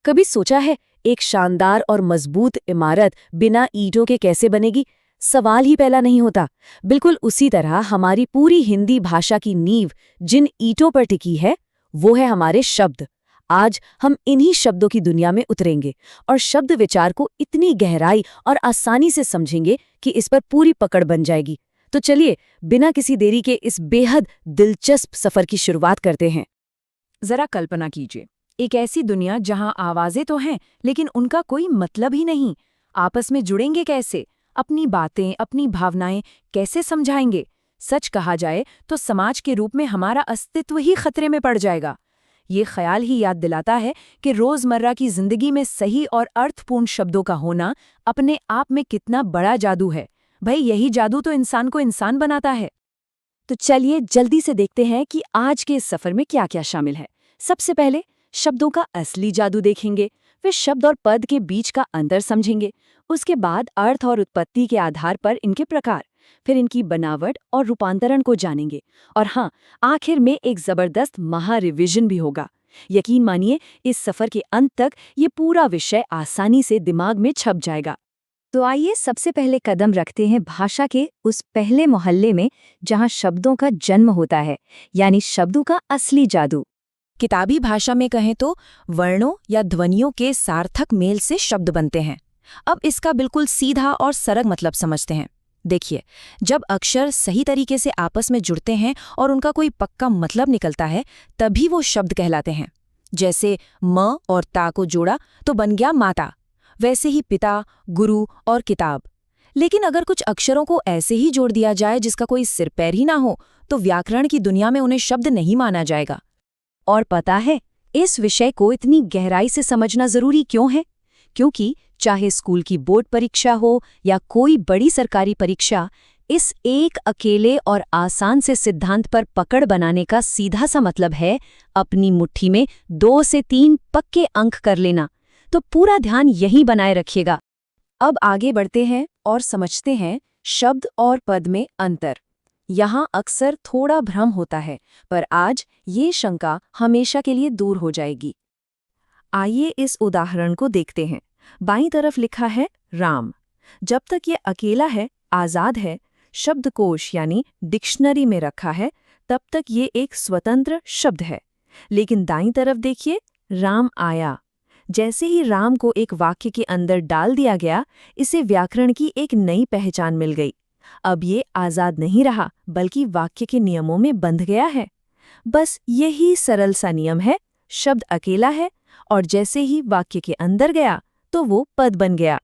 कभी सोचा है एक शानदार और मजबूत इमारत बिना ईंटों के कैसे बनेगी? सवाल ही पहला नहीं होता। बिल्कुल उसी तरह हमारी पूरी हिंदी भाषा की नींव जिन ईंटों पर टिकी है, वो है हमारे शब्द। आज हम इन्हीं शब्दों की दुनिया में उतरेंगे और शब्द विचार को इतनी गहराई और आसानी से समझेंगे कि इस पर पूरी पकड़ बन जाएगी। तो चलिए, बिना किसी देरी के इस बेहद दिलचस्प सफर की शुरुआत करते हैं। जरा कल्पना कीजिए, एक ऐसी दुनिया जहां आवाजें तो हैं लेकिन उनका कोई मतलब ही नहीं। आपस में जुड़ेंगे कैसे? अपनी बातें, अपनी भावनाएं कैसे समझाएंगे? सच कहा जाए तो समाज के रूप में हमारा अस्तित्व ही खतरे में पड़ जाएगा। ये ख्याल ही याद दिलाता है कि रोजमर्रा की जिंदगी में सही और अर्थपूर्ण शब्दों का होना अपने आप में कितना बड़ा जादू है। भाई, यही जादू तो इंसान को इंसान बनाता है। तो चलिए जल्दी से देखते हैं कि आज के इस सफर में क्या क्या शामिल है। सबसे पहले शब्दों का असली जादू देखेंगे, फिर शब्द और पद के बीच का अंतर समझेंगे, उसके बाद अर्थ और उत्पत्ति के आधार पर इनके प्रकार, फिर इनकी बनावट और रूपांतरण को जानेंगे, और हाँ, आखिर में एक जबरदस्त महा-रिविजन भी होगा। यकीन मानिए, इस सफर के अंत तक ये पूरा विषय आसानी से दिमाग में छप जाएगा। तो आइए सबसे पहले कदम रखते हैं भाषा के उस पहले मोहल्ले में जहां शब्दों का जन्म होता है, यानी शब्दों का असली जादू। किताबी भाषा में कहें तो वर्णों या ध्वनियों के सार्थक मेल से शब्द बनते हैं। अब इसका बिल्कुल सीधा और सरल मतलब समझते हैं। देखिए, जब अक्षर सही तरीके से आपस में जुड़ते हैं और उनका कोई पक्का मतलब निकलता है, तभी वो शब्द कहलाते हैं। जैसे म और ता को जोड़ा तो बन गया माता, वैसे ही पिता, गुरु और किताब। लेकिन अगर कुछ अक्षरों को ऐसे ही जोड़ दिया जाए जिसका कोई सिर पैर ही ना हो, तो व्याकरण की दुनिया में उन्हें शब्द नहीं माना जाएगा। और पता है, इस विषय को इतनी गहराई से समझना जरूरी क्यों है? क्योंकि चाहे स्कूल की बोर्ड परीक्षा हो या कोई बड़ी सरकारी परीक्षा, इस एक अकेले और आसान से सिद्धांत पर पकड़ बनाने का सीधा सा मतलब है अपनी मुट्ठी में 2 से 3 पक्के अंक कर लेना। तो पूरा ध्यान यही बनाए रखिएगा। अब आगे बढ़ते हैं और समझते हैं शब्द और पद में अंतर। यहाँ अक्सर थोड़ा भ्रम होता है, पर आज ये शंका हमेशा के लिए दूर हो जाएगी। आइए इस उदाहरण को देखते हैं। बाईं तरफ लिखा है राम। जब तक ये अकेला है, आजाद है, शब्दकोश यानी डिक्शनरी में रखा है, तब तक ये एक स्वतंत्र शब्द है। लेकिन दाईं तरफ देखिए, राम आया। जैसे ही राम को एक वाक्य के अंदर डाल दिया गया, इसे व्याकरण की एक नई पहचान मिल गई। अब ये आजाद नहीं रहा, बल्कि वाक्य के नियमों में बंध गया है। बस यही सरल सा नियम है। शब्द अकेला है और जैसे ही वाक्य के अंदर गया तो वो पद बन गया।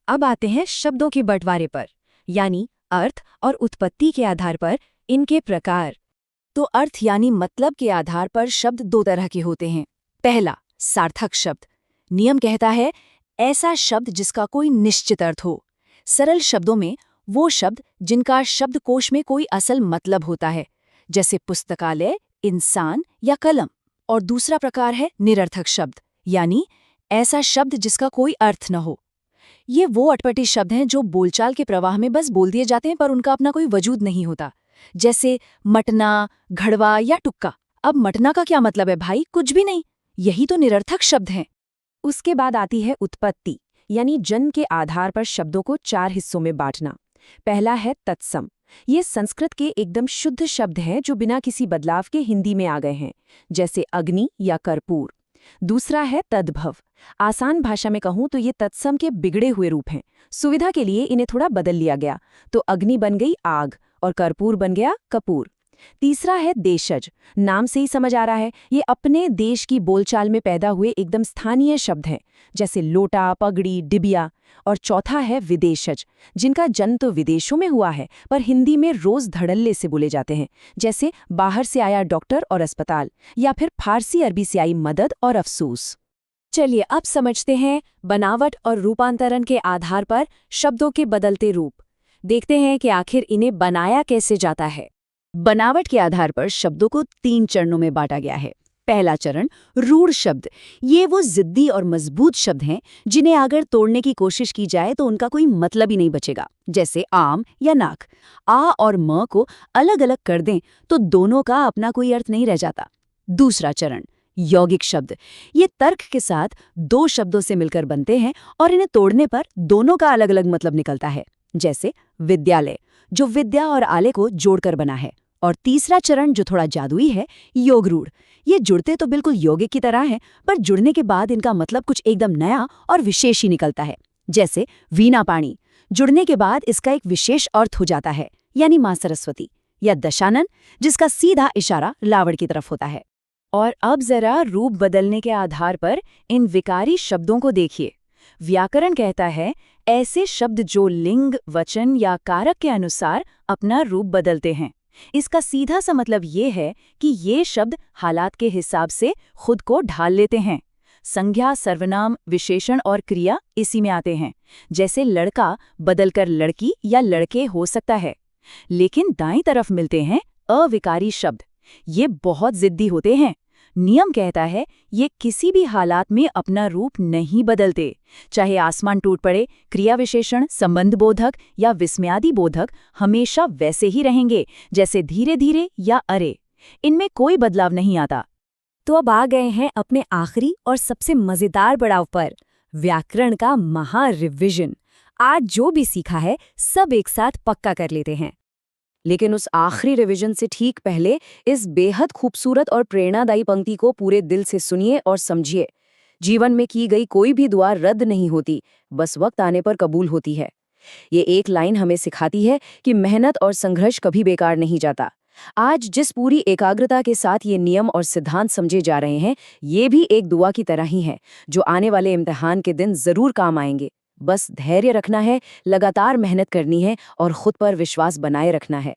अब आते हैं शब्दों के बंटवारे पर, यानी अर्थ और उत्पत्ति के आधार पर इनके प्रकार। तो अर्थ यानी मतलब के आधार पर शब्द 2 तरह के होते हैं। पहला, सार्थक शब्द। नियम कहता है ऐसा शब्द जिसका कोई निश्चित अर्थ हो। सरल शब्दों में वो शब्द जिनका शब्दकोश में कोई असल मतलब होता है, जैसे पुस्तकालय, इंसान या कलम। और दूसरा प्रकार है निरर्थक शब्द, यानी ऐसा शब्द जिसका कोई अर्थ न हो। ये वो अटपटे शब्द हैं जो बोलचाल के प्रवाह में बस बोल दिए जाते हैं, पर उनका अपना कोई वजूद नहीं होता। जैसे मटना, घड़वा या टुक्का। अब मटना का क्या मतलब है भाई? कुछ भी नहीं। यही तो निरर्थक शब्द हैं। उसके बाद आती है उत्पत्ति, यानी जन्म के आधार पर शब्दों को 4 हिस्सों में बांटना। पहला है तत्सम। ये संस्कृत के एकदम शुद्ध शब्द हैं जो बिना किसी बदलाव के हिंदी में आ गए हैं, जैसे अग्नि या कर्पूर। दूसरा है तद्भव। आसान भाषा में कहूं तो ये तत्सम के बिगड़े हुए रूप हैं। सुविधा के लिए इन्हें थोड़ा बदल लिया गया, तो अग्नि बन गई आग और कर्पूर बन गया कपूर। तीसरा है देशज। नाम से ही समझ आ रहा है, ये अपने देश की बोलचाल में पैदा हुए एकदम स्थानीय शब्द हैं, जैसे लोटा, पगड़ी, डिबिया। और चौथा है विदेशज, जिनका जन्म तो विदेशों में हुआ है, पर हिंदी में रोज धड़ल्ले से बोले जाते हैं, जैसे बाहर से आया डॉक्टर और अस्पताल, या फिर फारसी अरबी से आई मदद और अफसोस। चलिए अब समझते हैं बनावट और रूपांतरण के आधार पर शब्दों के बदलते रूप। देखते हैं कि आखिर इन्हें बनाया कैसे जाता है। बनावट के आधार पर शब्दों को 3 चरणों में बांटा गया है। पहला चरण, रूढ़ शब्द। ये वो जिद्दी और मजबूत शब्द हैं जिन्हें अगर तोड़ने की कोशिश की जाए तो उनका कोई मतलब ही नहीं बचेगा, जैसे आम या नाक। आ और म को अलग अलग कर दें तो दोनों का अपना कोई अर्थ नहीं रह जाता। दूसरा चरण, यौगिक शब्द ये तर्क के साथ दो शब्दों से मिलकर बनते हैं और इन्हें तोड़ने पर दोनों का अलग अलग मतलब निकलता है। जैसे विद्यालय, जो विद्या और आले को जोड़कर बना है, और तीसरा चरण जो थोड़ा जादुई है, योगरूढ़। ये जुड़ते तो बिल्कुल यौगिक की तरह हैं, पर जुड़ने के बाद इनका मतलब कुछ एकदम नया और विशेष ही निकलता है। जैसे वीणा पाणी, जुड़ने के बाद इसका एक विशेष अर्थ हो जाता है, यानी मां सरस्वती। या दशानन, जिसका सीधा इशारा लावड़ की तरफ होता है। और अब जरा रूप बदलने के आधार पर इन विकारी शब्दों को देखिए। व्याकरण कहता है ऐसे शब्द जो लिंग, वचन या कारक के अनुसार अपना रूप बदलते हैं। इसका सीधा सा मतलब ये है कि ये शब्द हालात के हिसाब से खुद को ढाल लेते हैं। संज्ञा, सर्वनाम, विशेषण और क्रिया इसी में आते हैं। जैसे लड़का बदलकर लड़की या लड़के हो सकता है। लेकिन दाईं तरफ मिलते हैं अविकारी शब्द। ये बहुत जिद्दी होते हैं। नियम कहता है ये किसी भी हालात में अपना रूप नहीं बदलते। चाहे आसमान टूट पड़े, क्रिया विशेषण, संबंध बोधक या विस्मयादि बोधक हमेशा वैसे ही रहेंगे, जैसे धीरे धीरे या अरे। इनमें कोई बदलाव नहीं आता। तो अब आ गए हैं अपने आखिरी और सबसे मजेदार पड़ाव पर, व्याकरण का महा रिविजन। आज जो भी सीखा है सब एक साथ पक्का कर लेते हैं। लेकिन उस आखिरी रिवीजन से ठीक पहले इस बेहद खूबसूरत और प्रेरणादायी पंक्ति को पूरे दिल से सुनिए और समझिए। जीवन में की गई कोई भी दुआ रद्द नहीं होती, बस वक्त आने पर कबूल होती है। ये एक लाइन हमें सिखाती है कि मेहनत और संघर्ष कभी बेकार नहीं जाता। आज जिस पूरी एकाग्रता के साथ ये नियम और सिद्धांत समझे जा रहे हैं, ये भी एक दुआ की तरह ही है, जो आने वाले इम्तिहान के दिन जरूर काम आएंगे। बस धैर्य रखना है, लगातार मेहनत करनी है और खुद पर विश्वास बनाए रखना है।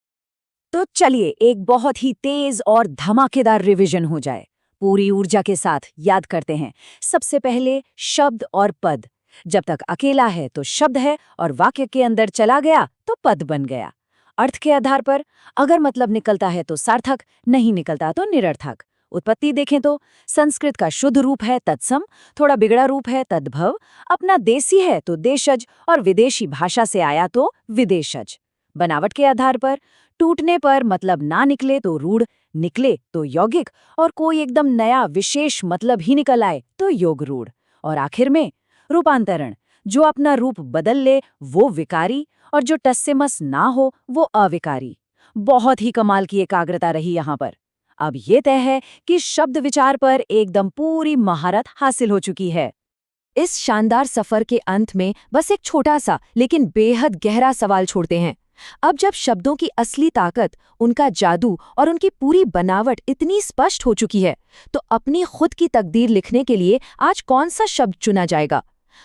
तो चलिए एक बहुत ही तेज और धमाकेदार रिवीजन हो जाए। पूरी ऊर्जा के साथ याद करते हैं। सबसे पहले शब्द और पद। जब तक अकेला है तो शब्द है, और वाक्य के अंदर चला गया तो पद बन गया। अर्थ के आधार पर अगर मतलब निकलता है तो सार्थक, नहीं निकलता तो निरर्थक। उत्पत्ति देखें तो संस्कृत का शुद्ध रूप है तत्सम, थोड़ा बिगड़ा रूप है तद्भव, अपना देसी है तो देशज, और विदेशी भाषा से आया तो विदेशज। बनावट के आधार पर टूटने पर मतलब ना निकले तो रूढ़, निकले तो यौगिक, और कोई एकदम नया विशेष मतलब ही निकल आए तो योग रूढ़। और आखिर में रूपांतरण, जो अपना रूप बदल ले वो विकारी, और जो टस से मस ना हो वो अविकारी। बहुत ही कमाल की एकाग्रता रही यहाँ पर। अब ये तय है कि शब्द विचार पर एकदम पूरी महारत हासिल हो चुकी है। इस शानदार सफर के अंत में बस एक छोटा सा लेकिन बेहद गहरा सवाल छोड़ते हैं। अब जब शब्दों की असली ताकत, उनका जादू और उनकी पूरी बनावट इतनी स्पष्ट हो चुकी है, तो अपनी खुद की तकदीर लिखने के लिए आज कौन सा शब्द चुना जाएगा?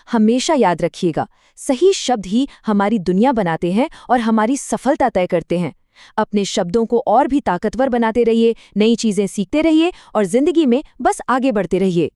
हमेशा याद रखिएगा, सही शब्द ही हमारी दुनिया बनाते हैं और हमारी सफलता तय करते हैं। अपने शब्दों को और भी ताकतवर बनाते रहिए, नई चीजें सीखते रहिए और जिंदगी में बस आगे बढ़ते रहिए।